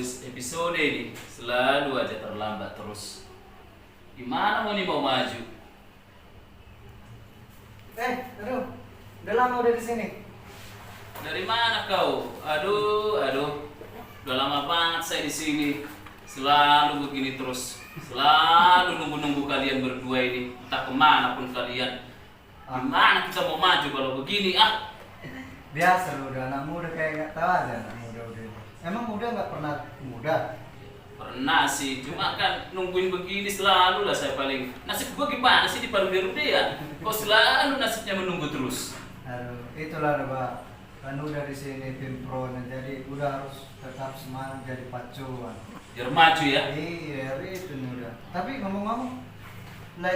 episode ini selalu aja terlambat terus. Gimana mau nih mau maju? Aduh, udah lama udah di sini. Dari mana kau? Aduh. Udah lama banget saya di sini. Selalu begini terus. Selalu nunggu-nunggu kalian berdua ini. Entah kemana pun kalian. Gimana kita mau maju kalau begini? Biasa lu udah anak muda kayak gak tahu aja anak muda udah. Emang muda nggak pernah muda? Pernah sih, cuma kan nungguin begini selalu lah saya paling. Nasib gua gimana sih di Garuda ya? Kok selalu nasibnya menunggu terus? Aduh, itulah Pak. Kan udah di sini tim pro, jadi udah harus tetap semangat jadi pacuan. Biar maju ya. Iya, itu nih udah. Tapi ngomong-ngomong,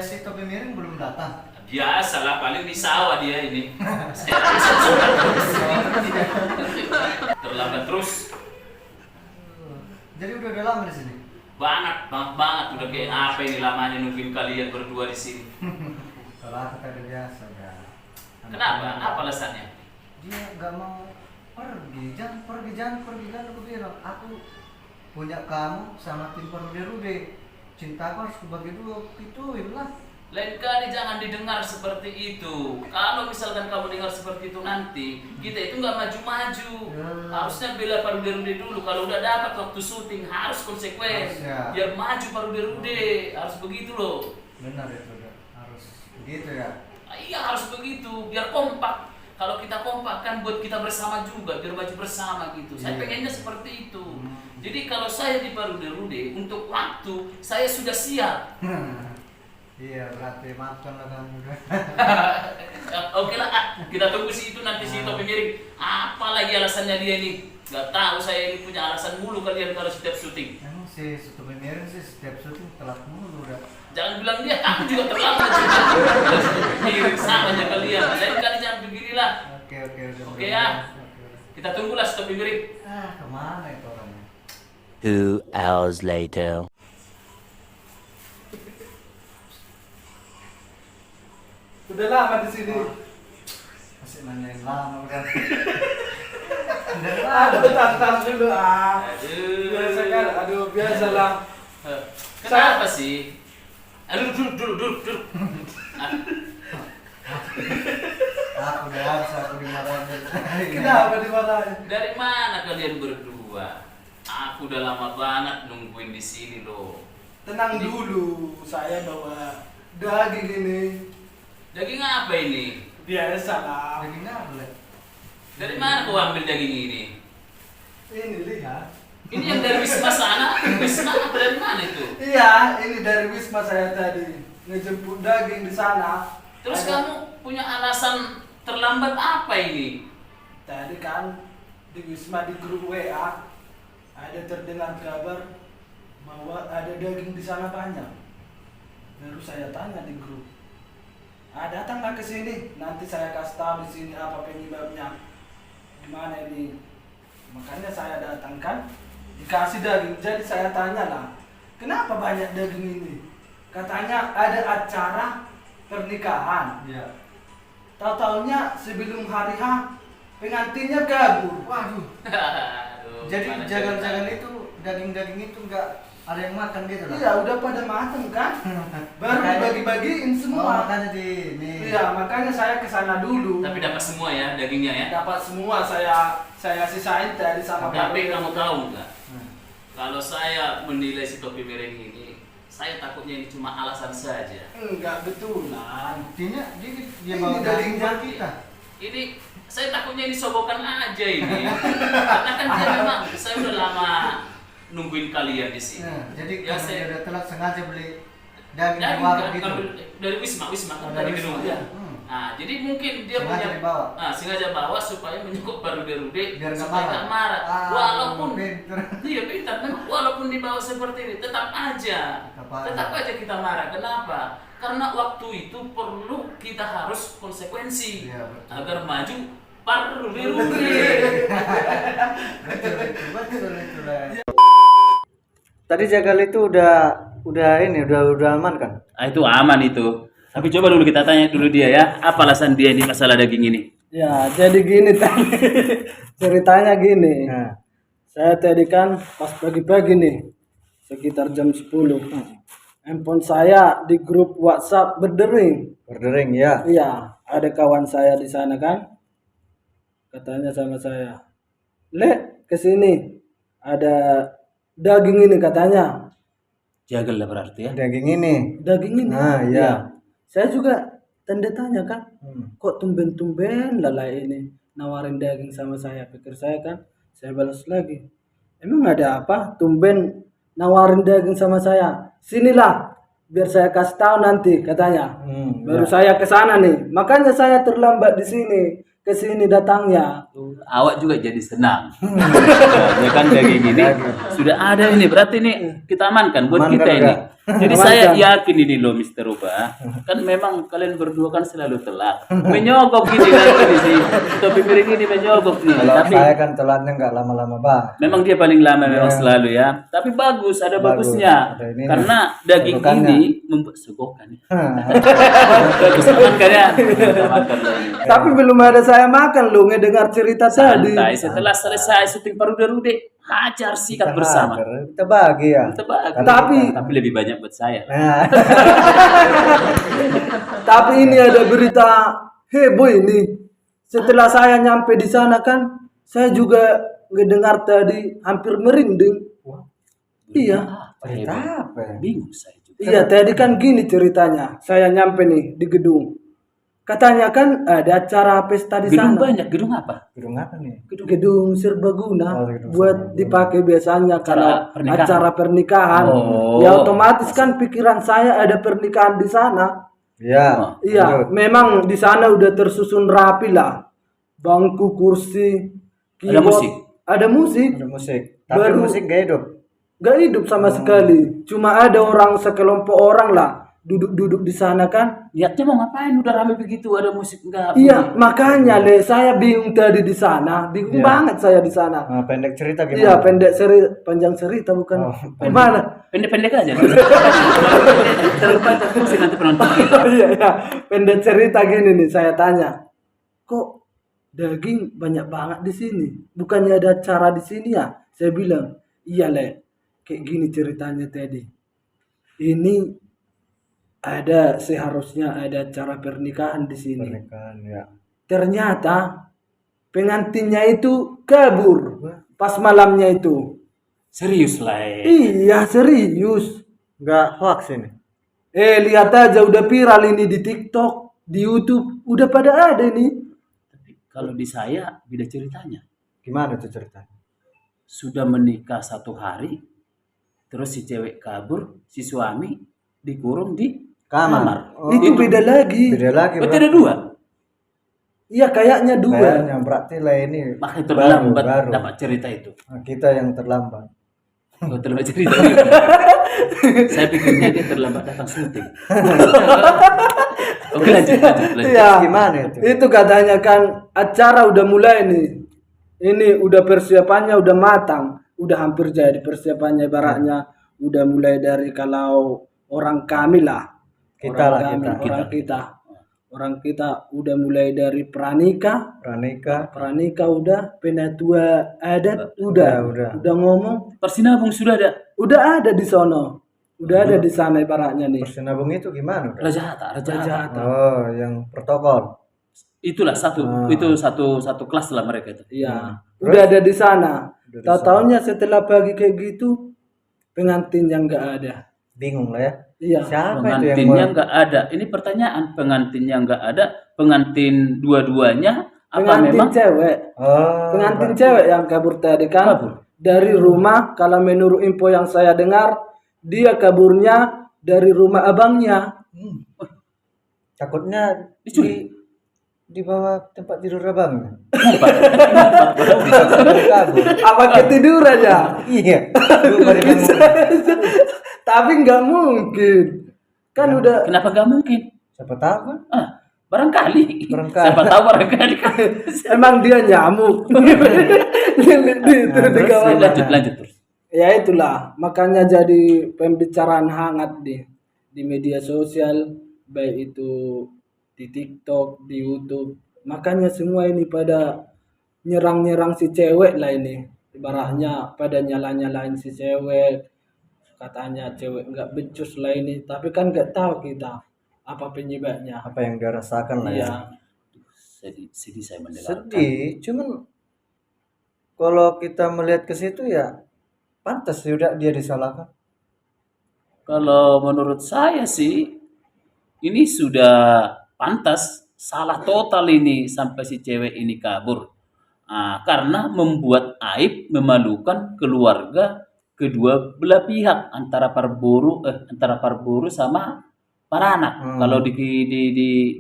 si topi miring belum datang. Biasalah, paling di sawah dia ini. Terlambat terus. Jadi udah lama di sini. Banget. Udah kayak apa ini lamanya nungguin kalian berdua di sini. Kalau aku tadi biasa ya. Kenapa? Apa alasannya? Dia nggak mau pergi, jangan pergi kan aku bilang. Aku punya kamu sama tim Garuda. Cintaku harus kubagi dua, gituin lah. Lain kali jangan didengar seperti itu. Kalau misalkan kamu dengar seperti itu nanti, kita itu nggak maju-maju. Harusnya bela Garuda dulu. Kalau udah dapat waktu syuting harus konsekuen. Biar maju Garuda, harus begitu loh. Benar itu, harus begitu ya. Iya harus begitu, biar kompak. Kalau kita kompak kan buat kita bersama juga, biar maju bersama gitu. Saya pengennya seperti itu. Jadi kalau saya di Garuda untuk waktu saya sudah siap. Iya, berarti maafkan lah kamu udah. Oke lah, kita tunggu sih itu nanti si topi miring. Apa lagi alasannya dia nih? Gak tahu saya ini punya alasan mulu kalian kalau setiap syuting. Emang si topi miring sih setiap syuting telat mulu udah. Jangan bilang dia, aku juga terlambat juga. Miring sama aja kalian. Lain kali jangan beginilah. Oke ya. Kita tunggulah si topi miring. Kemana itu orangnya? 2 hours later. Udah lama di sini. Masih nanyain lama udah. Aduh, tas dulu. Biasa kan, biasalah. Kenapa sih? Aduh, duduk. Aku udah habis, aku dimarahin. Kenapa dimarahin? Dari mana kalian berdua? Aku udah lama banget nungguin di sini loh. Tenang dulu, saya bawa daging ini. Daging apa ini? Biasalah. Daging apa? Dari mana kau ambil daging ini? Ini lihat. Ini yang dari Wisma sana? Wisma apa dari mana itu? Iya, ini dari Wisma saya tadi ngejemput daging di sana. Terus kamu punya alasan terlambat apa ini? Tadi kan di Wisma di grup WA ada terdengar kabar bahwa ada daging di sana banyak. Baru saya tanya di grup. Datanglah ke sini, nanti saya kasih tahu di sini apa penyebabnya. Gimana ini? Makanya saya datangkan, dikasih daging. Jadi saya tanya lah, kenapa banyak daging ini? Katanya ada acara pernikahan. Iya. Tahu-taunya sebelum hari H pengantinnya kabur. Waduh. Aduh, Jadi gimana jangan-jangan ceritanya? itu daging itu enggak ada yang makan gitu lah. Iya, udah pada mateng kan? Baru dibagi-bagiin Oh, semua. makanya di ini. Iya, makanya saya ke sana dulu. Tapi dapat semua ya dagingnya ya. Dapat semua, saya sisain tadi sama Tapi Pak. kamu tahu nggak? Hmm. Kalau saya menilai si topi miring ini, saya takutnya ini cuma alasan saja. Enggak betulan. Buktinya dia Ini bawa daging buat daging kita. Ini saya takutnya ini sobokan aja ini. Karena kan dia memang saya udah lama nungguin kalian di sini. Jadi Ya, kalau saya- dia udah telat sengaja beli daging di Dari warung gitu. dari Wisma kan Oh, dari dari gedung. Wisma, ya. Nah, jadi mungkin dia Sengaja punya dibawa. sengaja bawa supaya menyukup Garuda Biar nggak supaya nggak marah. marah. Walaupun pinter. iya pintar, memang walaupun dibawa seperti ini tetap aja Tetap aja. kita marah. Kenapa? Karena waktu itu perlu kita harus konsekuensi Iya, betul. agar maju Garuda. Betul itu lah. Tadi Jagal itu udah aman kan? Itu aman itu. Tapi coba dulu kita tanya dulu dia ya, apa alasan dia ini masalah daging ini? Ya, jadi gini tadi. Ceritanya gini. Nah, Saya tadi kan pas pagi-pagi nih, sekitar jam 10. Handphone saya di grup WhatsApp berdering. Berdering ya. Iya, ada kawan saya di sana kan, katanya sama saya, "Lek, kesini. Ada daging ini," katanya. Jagal lah berarti ya. Daging ini. Daging ini. Ah, iya. Iya. Saya juga tanda tanya kan, Hmm. kok tumben-tumben lalai ini nawarin daging sama saya. Pikir saya kan, saya balas lagi, emang ada apa tumben nawarin daging sama saya? Sinilah, biar saya kasih tahu nanti, katanya. Baru saya ke sana nih, makanya saya terlambat di sini, ke sini datangnya. Awak juga jadi senang. Ya kan daging ini sudah ada ini, berarti ini kita amankan buat Amankan kita ini. udah. Jadi saya yakin ini loh Mister Ruba, kan memang kalian berdua kan selalu telat, menyogok gini nanti di sini, topi piring ini menyogok nih. Kalau Tapi saya kan telatnya nggak lama-lama banget. memang dia paling lama memang selalu ya. Tapi bagus, ada Bagus. bagusnya. Ada ini Karena daging sogokannya. ini membuat sogokan. Bagus amankan ya. Amankan loh ini. Tapi belum ada saya makan loh, ngedengar cerita tadi. Santai, setelah selesai syuting Parude-Rude, hajar sikat bersama. Kita bagi ya. Kita bagus. Tapi lebih banyak buat saya. Nah, Tapi ini ada berita heboh ini. Setelah saya nyampe di sana kan, saya juga ngedengar tadi hampir merinding. Iya. cerita apa ya? Bingung saya juga. Iya, tadi kan gini ceritanya. Saya nyampe nih di gedung. Katanya kan ada acara pesta di Gedung sana. banyak, gedung apa? Gedung apa nih? Gedung serbaguna Oh, gedung buat serbaguna. dipakai biasanya kalau pernikahan. acara pernikahan. Oh. Ya otomatis kan pikiran saya ada pernikahan di sana. Iya. Iya, lanjut. memang di sana udah tersusun rapi lah. Bangku, kursi, Ada musik? Ada musik. Ada musik. Tapi Baru- musik gak hidup. Gak hidup sama sekali. Cuma ada orang sekelompok orang lah duduk-duduk di sana kan. Niatnya mau ngapain? Udah rame begitu, ada musik enggak? Iya, makanya saya bingung tadi di sana. Bingung Iya. banget saya di sana. Nah, pendek cerita gimana? Iya, panjang cerita bukan. Oh, Gimana? Pendek-pendek aja. Terlalu panjang pusing nanti penonton. Iya, iya. Pendek cerita gini nih, saya tanya. Kok daging banyak banget di sini? Bukannya ada acara di sini ya? Saya bilang, iya Le. Kayak gini ceritanya tadi. Ini ada seharusnya ada acara pernikahan di sini. Pernikahan ya. Ternyata pengantinnya itu kabur pas malamnya itu. Serius lah. Iya, serius. Enggak hoax ini. Lihat aja udah viral ini di TikTok, di YouTube, udah pada ada ini. Tapi kalau di saya beda ceritanya. Gimana tuh ceritanya? Sudah menikah 1 hari, terus si cewek kabur, si suami dikurung di kamar. Oh, Itu beda lagi. beda lagi. Berarti ada 2. Iya, kayaknya dua. Kayaknya berarti lah ini Makanya terlambat baru. dapat cerita itu. Nah, kita yang terlambat. Kau terlambat cerita. Saya pikirnya dia terlambat datang syuting. Oke lanjut. Iya. Gimana itu? Itu katanya kan acara udah mulai nih. Ini udah persiapannya udah matang, udah hampir jadi persiapannya ibaratnya udah mulai dari kalau orang kami lah. Kita lah, Orang kita udah mulai dari pranikah, Pranika. udah, penatua adat udah ngomong, Persinabung sudah ada. udah ada di sono. Udah ada di sana ibaratnya nih. Persinabung itu gimana? Raja Hatta. Oh, yang protokol. Itulah satu kelas lah mereka itu. Iya, udah ada di sana. Udah di Tahu-taunya setelah pagi kayak gitu, pengantin yang nggak ada. Bingung lah ya. Iya. Siapa itu yang Pengantinnya nggak ada. Ini pertanyaan, pengantinnya nggak ada, pengantin dua-duanya apa Pengantin memang cewek. Oh, Pengantin cewek yang kabur tadi kan. Kabur? Dari rumah, kalau menurut info yang saya dengar, dia kaburnya dari rumah abangnya. takutnya Dicuri? di bawah tempat tidur abang. Apa ketiduran ya? Iya. Lupa dibangun. Tapi nggak mungkin. Kan udah Kenapa nggak mungkin? Siapa tahu kan? Barangkali. Barangkali. Siapa tahu barangkali. emang dia nyamuk. Itu di kawasan. Lanjut terus. Ya itulah, makanya jadi pembicaraan hangat di media sosial, baik itu di TikTok, di YouTube. Makanya semua ini pada nyerang-nyerang si cewek lah ini. ibaratnya pada nyala-nyalain si cewek, katanya cewek nggak becus lah ini, tapi kan nggak tahu kita apa penyebabnya. Apa yang dia rasakan lah ya. Iya, Sedih saya mendengarkan. Sedih, cuman kalau kita melihat ke situ ya pantas sudah dia disalahkan. Kalau menurut saya sih ini sudah pantas, salah total ini sampai si cewek ini kabur. Karena membuat aib, memalukan keluarga kedua belah pihak antara antara Parburu sama para anak. Kalau di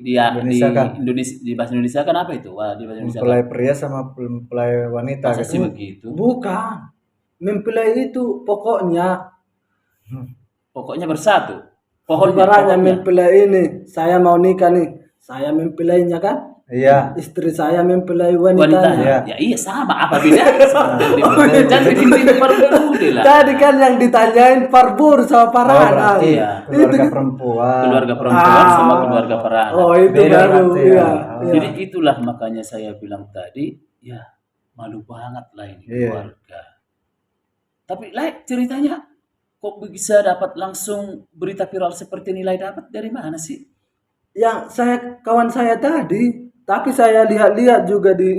Indonesia kan? Indonesia, di bahasa Indonesia kan apa itu? Wah, di bahasa Indonesia kan? Mempelai pria sama mempelai wanita Masa sih gitu. begitu? bukan mempelai itu pokoknya. Pokoknya bersatu. Pohonnya, Ibaratnya pokoknya. mempelai ini, saya mau nikah nih, saya mempelainya kan, Iya. istri saya mempelai Wanita. wanitanya. Ya iya sama, apa bedanya? Jangan bikin ribet Parburu lah. Tadi kan yang ditanyain Parbur sama Oh, Parana. berarti Iya. keluarga perempuan. Keluarga perempuan Ah. sama keluarga para anak. Oh itu Beda baru, berarti ya. iya. Oh. Jadi itulah makanya saya bilang tadi, ya malu banget lah ini Iya. keluarga. Tapi ceritanya kok bisa dapat langsung berita viral seperti ini dapat dari mana sih? Yang kawan saya tadi, tapi saya lihat-lihat juga di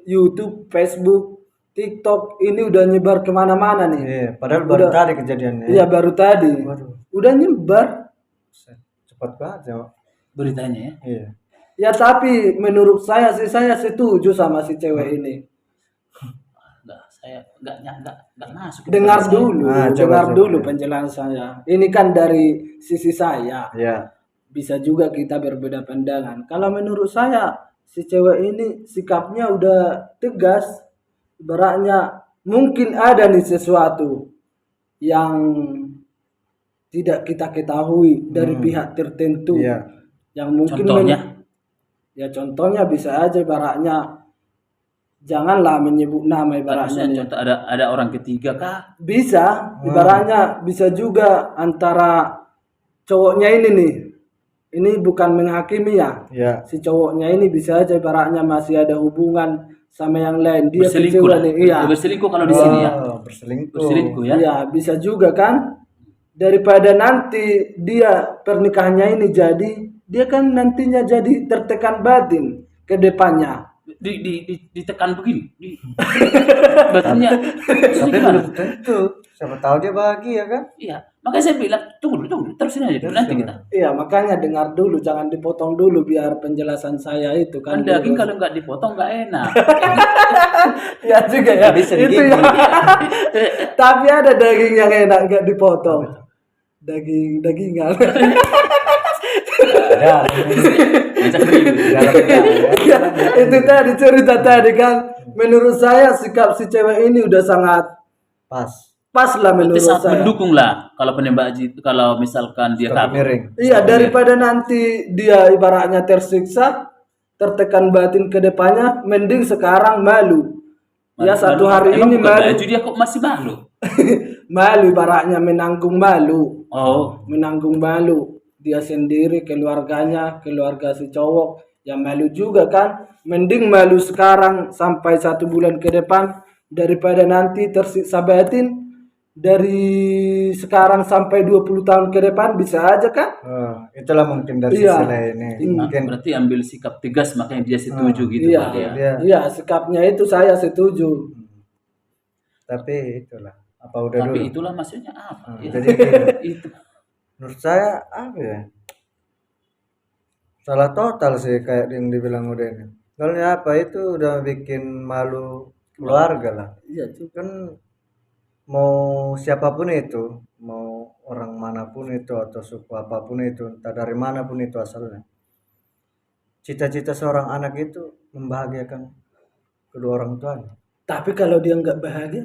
YouTube, Facebook, TikTok ini udah nyebar kemana-mana nih. Iya, padahal baru Udah. tadi kejadiannya. Iya baru tadi, Waduh, udah nyebar. cepat banget ya. Beritanya ya. Iya. Ya tapi menurut saya sih saya setuju sama si cewek ini. Saya nggak masuk. Dengar kepada saya. dulu, coba. dulu penjelasan saya. Ini kan dari sisi saya. Iya. Bisa juga kita berbeda pandangan. Kalau menurut saya si cewek ini sikapnya udah tegas. Ibaratnya mungkin ada nih sesuatu yang tidak kita ketahui dari pihak tertentu. Iya. Yang mungkin Contohnya? ya contohnya bisa aja ibaratnya janganlah menyebut nama ibaratnya Maksudnya nih. contoh ada orang ketiga kah? Bisa, ibaratnya bisa juga antara cowoknya ini nih. Ini bukan menghakimi ya. Iya. Si cowoknya ini bisa aja ibaratnya masih ada hubungan sama yang lain. Dia Berselingkuh kecewa lah. nih. Iya. Berselingkuh kalau di sini ya. Oh, berselingkuh. Berselingkuh ya. Iya, bisa juga kan. Daripada nanti dia pernikahannya ini jadi, dia kan nantinya jadi tertekan batin ke depannya. Ditekan begini. Batinnya. Tapi belum tentu. Siapa tahu dia bahagia kan? Iya. Makanya saya bilang tunggu dulu, terusin aja dulu nanti kita. Iya, makanya dengar dulu, jangan dipotong dulu biar penjelasan saya itu kan. Kan daging kalau nggak dipotong nggak enak. Ya juga ya. Bisa Itu digigit. ya. Tapi ada daging yang enak nggak dipotong. Dagingan. Ada. Ngajak ribut. Ya, itu tadi cerita tadi kan. Menurut saya sikap si cewek ini udah sangat pas lah Berarti menurut sangat saya. mendukung lah kalau penembak kalau misalkan dia Tapi kabur. miring. Iya, daripada nanti dia ibaratnya tersiksa, tertekan batin ke depannya, mending sekarang malu. Ya satu hari Emang ini bukan malu. baju dia kok masih malu? Malu ibaratnya menanggung malu. Oh, Menanggung malu. Dia sendiri, keluarganya, keluarga si cowok. Ya malu juga kan. Mending malu sekarang sampai 1 bulan ke depan. Daripada nanti tersiksa batin. Dari sekarang sampai 20 tahun ke depan bisa aja kan. Itulah mungkin dari Iya. sisi lain nih. Mungkin berarti ambil sikap tegas makanya dia setuju gitu Iya, Pak, ya. dia. sikapnya itu saya setuju. Tapi itulah. Apa udah Tapi dulu? itulah maksudnya apa? Ya, Jadi gini, itu. menurut saya apa ya? Salah total sih kayak yang dibilang udah ini. Soalnya apa itu udah bikin malu keluarga lah. Iya, juga. Kan mau siapapun itu, mau orang manapun itu atau suku apapun itu, entah dari manapun itu asalnya. Cita-cita seorang anak itu membahagiakan kedua orang tuanya. Tapi kalau dia nggak bahagia,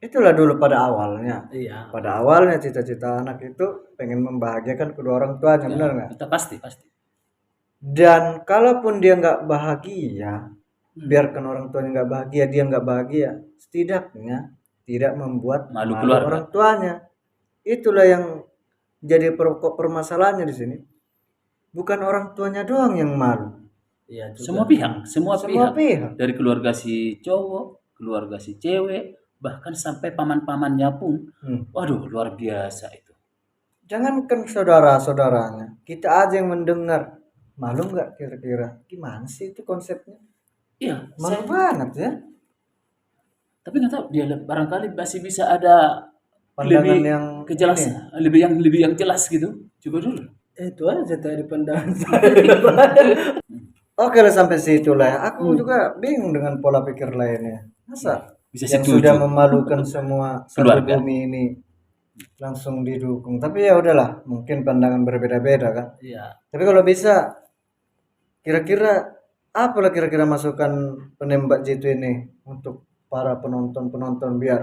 Itulah dulu pada awalnya. iya. Pada awalnya cita-cita anak itu pengen membahagiakan kedua orang tuanya, benar nggak? Kita pasti. Dan kalaupun dia nggak bahagia, biarkan orang tuanya nggak bahagia, dia nggak bahagia, setidaknya tidak membuat Malu malu keluarga. orang tuanya. Itulah yang jadi pokok permasalahannya di sini. Bukan orang tuanya doang yang malu, Iya juga. Semua pihak, semua Semua pihak. pihak. Dari keluarga si cowok, keluarga si cewek, bahkan sampai paman-pamannya pun. Waduh, luar biasa itu. Jangankan saudara-saudaranya, kita aja yang mendengar. Malu nggak kira-kira? Gimana sih itu konsepnya? Iya, Malu banget ya. tapi nggak tahu dia barangkali masih bisa ada Pandangan lebih yang kejelasan, lebih yang jelas gitu. Coba dulu. Itu aja tadi pandangan saya. Oke lah sampai situ lah ya. Aku juga bingung dengan pola pikir lainnya. Masa Bisa yang setuju. sudah memalukan semua satu Keluarga. bumi ini langsung didukung. Tapi ya udahlah, mungkin pandangan berbeda-beda kan. Iya. Tapi kalau bisa, kira-kira apalah kira-kira masukan penembak jitu ini untuk para penonton-penonton biar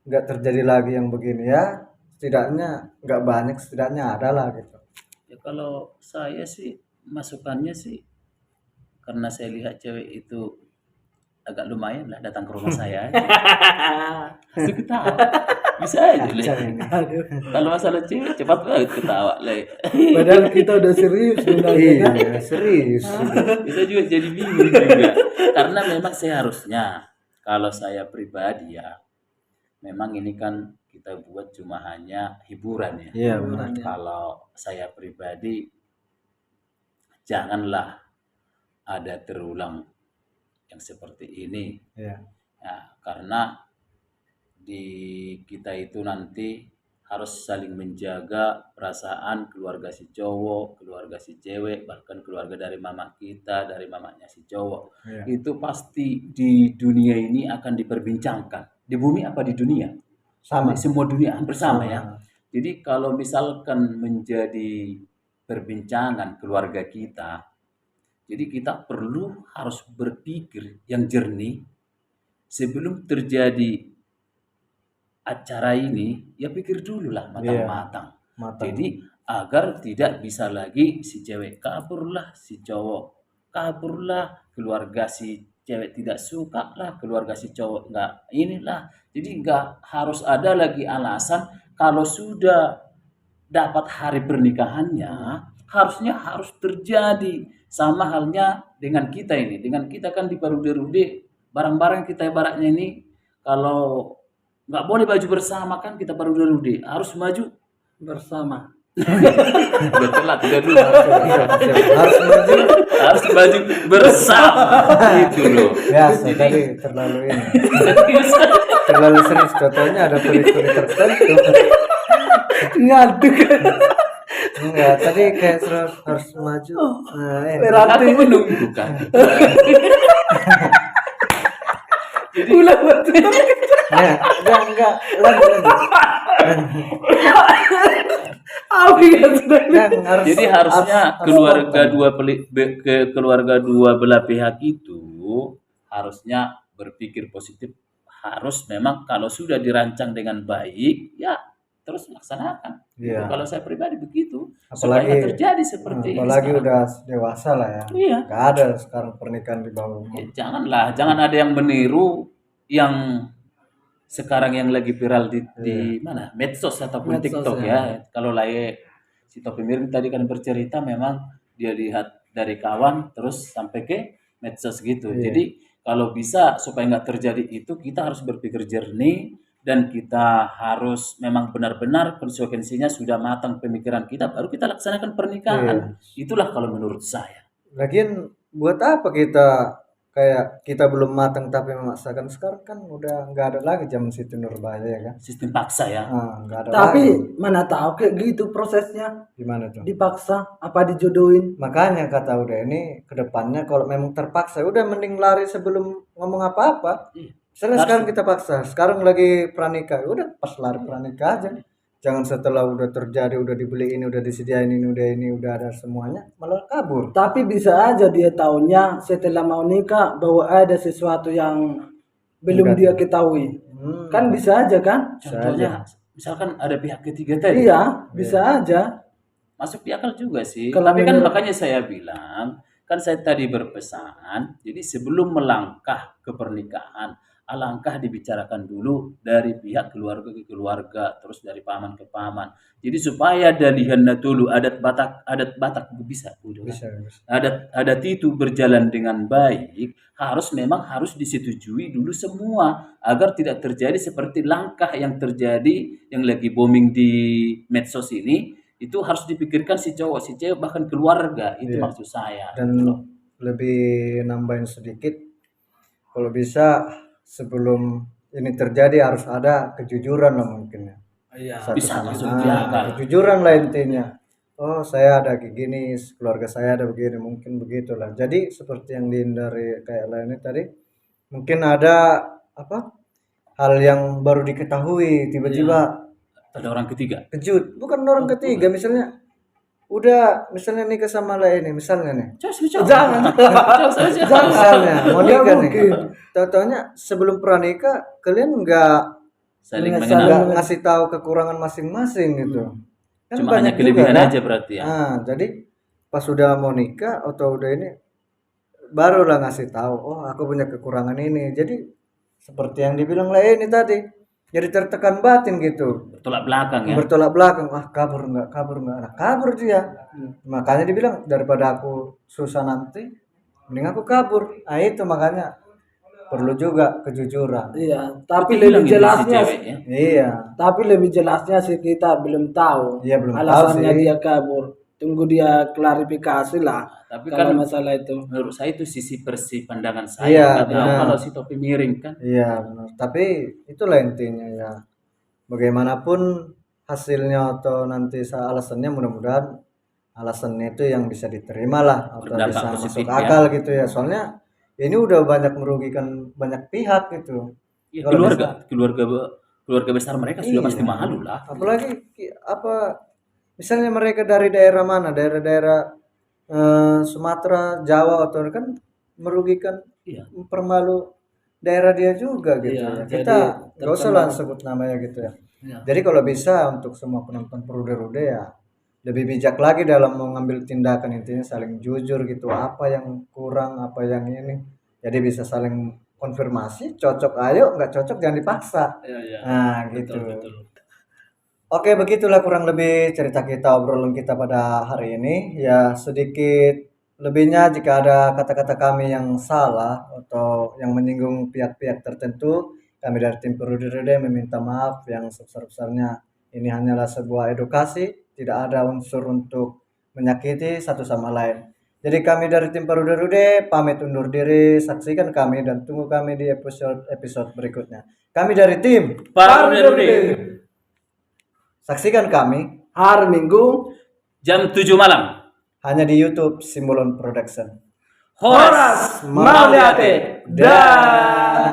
nggak terjadi lagi yang begini ya. Setidaknya nggak banyak, setidaknya ada lah gitu. Ya kalau saya sih masukannya sih karena saya lihat cewek itu agak lumayan lah datang ke rumah saya aja. Pasti ketawa. Bisa aja Le. Kacau ini. Kalau masalah cewek cepat banget ketawa Le. Padahal kita udah serius sebenarnya kan. Iya, serius. Kita juga jadi bingung juga. Karena memang seharusnya kalau saya pribadi ya memang ini kan kita buat cuma hanya hiburan ya. Iya, benar. Kalau saya pribadi janganlah ada terulang yang seperti ini. Iya. Ya, karena di kita itu nanti harus saling menjaga perasaan keluarga si cowok, keluarga si cewek, bahkan keluarga dari mama kita, dari mamanya si cowok. Iya. Itu pasti di dunia ini akan diperbincangkan. Di bumi apa di dunia? Sama. Di semua dunia hampir sama ya. Sama. Jadi kalau misalkan menjadi perbincangan keluarga kita, jadi kita perlu harus berpikir yang jernih sebelum terjadi acara ini, ya pikir dulu lah matang-matang. Matang. Jadi agar tidak bisa lagi si cewek kaburlah, si cowok kaburlah, keluarga si cewek tidak suka lah, keluarga si cowok nggak inilah. Jadi nggak harus ada lagi alasan kalau sudah dapat hari pernikahannya, harusnya harus terjadi. Sama halnya dengan kita ini. Dengan kita kan di Parude-Rude, barang-barang kita ibaratnya ini, kalau nggak boleh baju bersama kan kita Parude-Rude. Harus maju Bersama. udah telat, udah dulu. Harus maju. Harus maju bersama. Itu loh. Biasa tadi terlalu ini. Terlalu serius. Contohnya ada kulit-kulit tertentu. Ngantuk. Enggak, tadi kayak harus maju. Nah, Aku menunggu kan. Jadi Ulang betul. Nah, enggak, lanjut. Harus, Jadi harusnya harus keluarga potong. keluarga dua belah pihak itu harusnya berpikir positif. Harus memang kalau sudah dirancang dengan baik, ya terus laksanakan. Iya. Itu kalau saya pribadi begitu. Apalagi- supaya nggak terjadi seperti ini. Apalagi sekarang. udah dewasa lah ya. Iya. Gak ada sekarang pernikahan di bawah umur. Ya, jangan ada yang meniru yang sekarang yang lagi viral di mana medsos ataupun Medsos, TikTok ya. ya. Kalau si Topi Miring tadi kan bercerita memang dia lihat dari kawan terus sampai ke medsos gitu. Iya. Jadi kalau bisa supaya nggak terjadi itu kita harus berpikir jernih dan kita harus memang benar-benar konsekuensinya sudah matang pemikiran kita baru kita laksanakan pernikahan. Itulah kalau menurut saya. Lagian buat apa kita kayak kita belum matang tapi memaksakan? Sekarang kan udah nggak ada lagi zaman Siti Nurbaya ya kan. Sistem paksa ya. Nggak ada Tapi lagi. mana tahu kayak gitu prosesnya. Gimana tuh? Dipaksa apa dijodohin. Makanya kata udah ini kedepannya kalau memang terpaksa udah mending lari sebelum ngomong apa-apa. Iya. Misalnya Harus. sekarang kita paksa, sekarang lagi pranikah, udah pas lari pranikah aja. Jangan setelah udah terjadi, udah dibeli ini, udah disediain ini, udah ada semuanya, malah kabur. Tapi bisa aja dia taunya setelah mau nikah bahwa ada sesuatu yang belum Enggak. dia ketahui. Kan bisa aja kan? Contohnya misalkan ada pihak ketiga tadi. Iya, bisa aja. Masuk di akal juga sih. Kalau Tapi kan menurut- makanya saya bilang, kan saya tadi berpesan, jadi sebelum melangkah ke pernikahan, alangkah dibicarakan dulu dari pihak keluarga ke keluarga, terus dari paman ke paman. Jadi supaya dalihanna dulu adat Batak bisa, Bisa, bisa. adat itu berjalan dengan baik, memang harus disetujui dulu semua agar tidak terjadi seperti langkah yang terjadi yang lagi booming di medsos ini. Itu harus dipikirkan si cowok, si cewek, bahkan keluarga. Itu Iya. maksud saya. Dan lebih nambahin sedikit, kalau bisa sebelum ini terjadi harus ada kejujuran lah mungkin ya. Iya. Satu Bisa sama masuk lain. di akal. Kejujuran lah intinya. Oh, saya ada kayak gini, keluarga saya ada begini, mungkin begitulah. Jadi seperti yang dihindari kayak lainnya tadi, mungkin ada apa hal yang baru diketahui tiba-tiba Ada orang ketiga. kejut, bukan orang ketiga, misalnya udah misalnya nikah sama lah ini misalnya nih, Jangan. misalnya mau Nggak nikah nih, mungkin. tahu-taunya sebelum pranikah kalian nggak Saling Nggak mengenal. nggak ngasih tahu kekurangan masing-masing gitu. Kan Cuma hanya banyak kelebihan juga, kan? aja berarti ya. Jadi pas udah mau nikah atau udah ini barulah ngasih tahu, oh aku punya kekurangan ini. Jadi seperti yang dibilang lah ini tadi, jadi tertekan batin gitu, Bertolak belakang ya. bertolak belakang, kabur nggak, nah, kabur dia. Makanya dibilang daripada aku susah nanti, mending aku kabur. Nah itu makanya perlu juga kejujuran. Iya, tapi Itu bilang lebih itu si jelasnya cewek ya. Iya, tapi lebih jelasnya sih kita belum tahu. Iya, belum tahu alasannya sih. dia kabur. Tunggu dia klarifikasi lah. Tapi Kalau kan masalah itu. menurut saya itu sisi pandangan saya. Iya, Nggak tahu benar. kalau si topi miring kan. iya benar. Tapi itulah intinya ya. Bagaimanapun hasilnya atau nanti alasannya, mudah-mudahan alasannya itu yang bisa diterima lah atau Berdampak bisa positif masuk ya. akal gitu ya. Soalnya ini udah banyak merugikan banyak pihak gitu. Ya, Kalau keluarga besar mereka sudah Iya. pasti malu lah. Apalagi apa misalnya mereka dari daerah mana, daerah-daerah Sumatera, Jawa atau kan merugikan, Iya. mempermalu daerah dia juga gitu Iya, ya. jadi Kita nggak usah lah terkenal. sebut namanya gitu ya. Iya. Jadi kalau bisa untuk semua penonton Perude-Rude ya lebih bijak lagi dalam mengambil tindakan, intinya saling jujur gitu, apa yang kurang, apa yang ini. Jadi bisa saling konfirmasi, cocok ayo, nggak cocok jangan dipaksa. Iya, iya. Nah, gitu. Betul. Oke, begitulah kurang lebih cerita kita, obrolan kita pada hari ini. Ya, sedikit lebihnya jika ada kata-kata kami yang salah atau yang menyinggung pihak-pihak tertentu, kami dari tim Perude-Rude meminta maaf yang sebesar-besarnya. Ini hanyalah sebuah edukasi, tidak ada unsur untuk menyakiti satu sama lain. Jadi kami dari tim Perude-Rude pamit undur diri, saksikan kami dan tunggu kami di episode berikutnya. Kami dari tim Perude-Rude. saksikan kami Hari Minggu Jam 7 malam. hanya di YouTube Simbolon Production. Horas Mauliate dan